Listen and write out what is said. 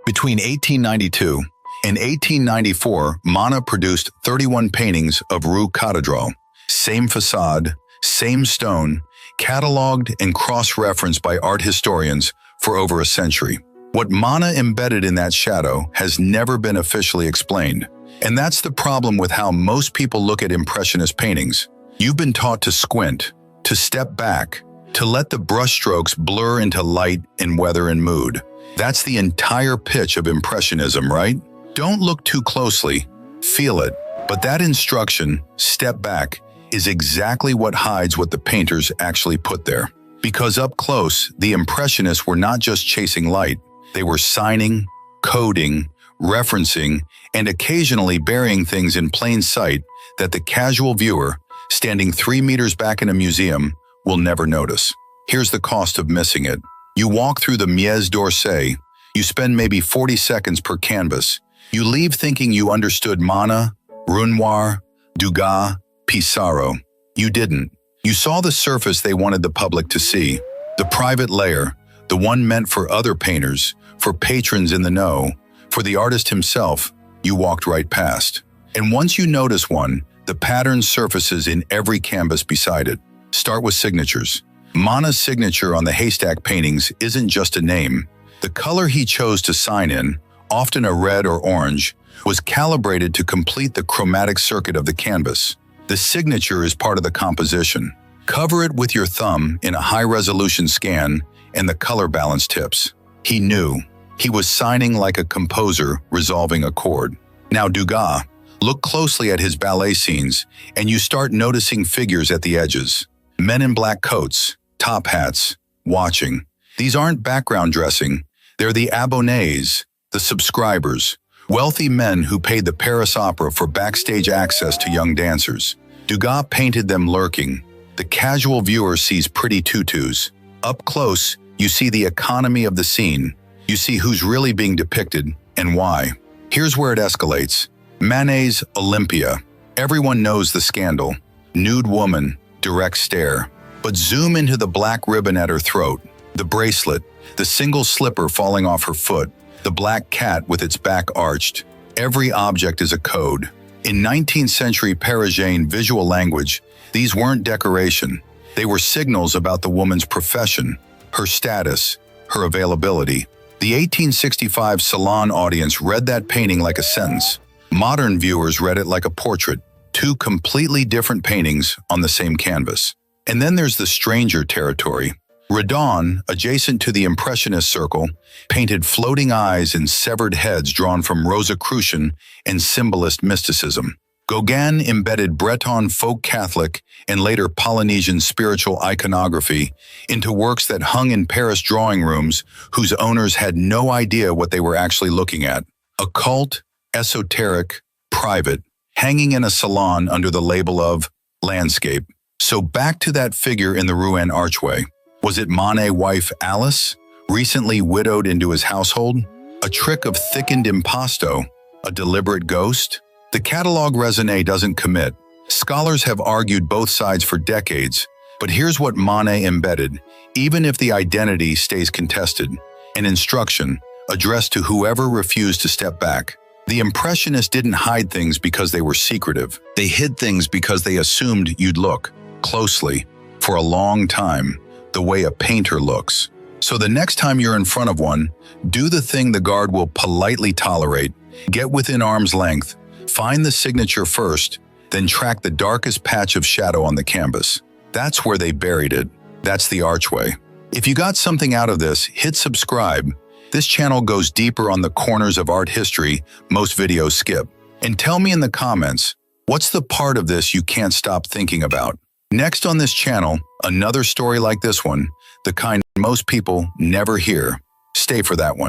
Between 1892 and 1894, Monet produced 31 paintings of Rouen Cathedral. Same facade, same stone, catalogued and cross-referenced by art historians for over a century. What Monet embedded in that shadow has never been officially explained. And that's the problem with how most people look at Impressionist paintings. You've been taught to squint, to step back, to let the brushstrokes blur into light and weather and mood. That's the entire pitch of Impressionism, right? Don't look too closely, feel it. But that instruction, step back, is exactly what hides what the painters actually put there. Because up close, the Impressionists were not just chasing light. They were signing, coding, referencing, and occasionally burying things in plain sight that the casual viewer, standing 3 meters back in a museum, will never notice. Here's the cost of missing it. You walk through the Mies d'Orsay, you spend maybe 40 seconds per canvas. You leave thinking you understood Monet, Renoir, Degas, Pissarro. You didn't. You saw the surface they wanted the public to see, the private layer, the one meant for other painters, for patrons in the know, for the artist himself. You walked right past. And once you notice one, the pattern surfaces in every canvas beside it. Start with signatures. Monet's signature on the haystack paintings isn't just a name. The color he chose to sign in, often a red or orange, was calibrated to complete the chromatic circuit of the canvas. The signature is part of the composition. Cover it with your thumb in a high-resolution scan, and the color balance tips. He knew. He was signing like a composer resolving a chord. Now Degas, look closely at his ballet scenes, and you start noticing figures at the edges. Men in black coats, top hats, watching. These aren't background dressing. They're the abonnés, the subscribers, wealthy men who paid the Paris Opera for backstage access to young dancers. Degas painted them lurking. The casual viewer sees pretty tutus. Up close, you see the economy of the scene. You see who's really being depicted and why. Here's where it escalates. Manet's Olympia. Everyone knows the scandal. Nude woman, direct stare. But zoom into the black ribbon at her throat, the bracelet, the single slipper falling off her foot, the black cat with its back arched. Every object is a code. In 19th century Parisian visual language, these weren't decoration. They were signals about the woman's profession, her status, her availability. The 1865 Salon audience read that painting like a sentence. Modern viewers read it like a portrait, two completely different paintings on the same canvas. And then there's the stranger territory. Redon, adjacent to the Impressionist circle, painted floating eyes and severed heads drawn from Rosicrucian and symbolist mysticism. Gauguin embedded Breton folk Catholic and later Polynesian spiritual iconography into works that hung in Paris drawing rooms whose owners had no idea what they were actually looking at. Occult, esoteric, private, hanging in a salon under the label of landscape. So back to that figure in the Rouen archway. Was it Monet's wife Alice, recently widowed into his household? A trick of thickened impasto? A deliberate ghost? The catalogue raisonné doesn't commit. Scholars have argued both sides for decades, but here's what Monet embedded, even if the identity stays contested. An instruction, addressed to whoever refused to step back. The Impressionists didn't hide things because they were secretive. They hid things because they assumed you'd look closely, for a long time, the way a painter looks. So the next time you're in front of one, do the thing the guard will politely tolerate. Get within arm's length, find the signature first, then track the darkest patch of shadow on the canvas. That's where they buried it. That's the archway. If you got something out of this, hit subscribe. This channel goes deeper on the corners of art history most videos skip. And tell me in the comments, what's the part of this you can't stop thinking about? Next on this channel, another story like this one, the kind most people never hear. Stay for that one.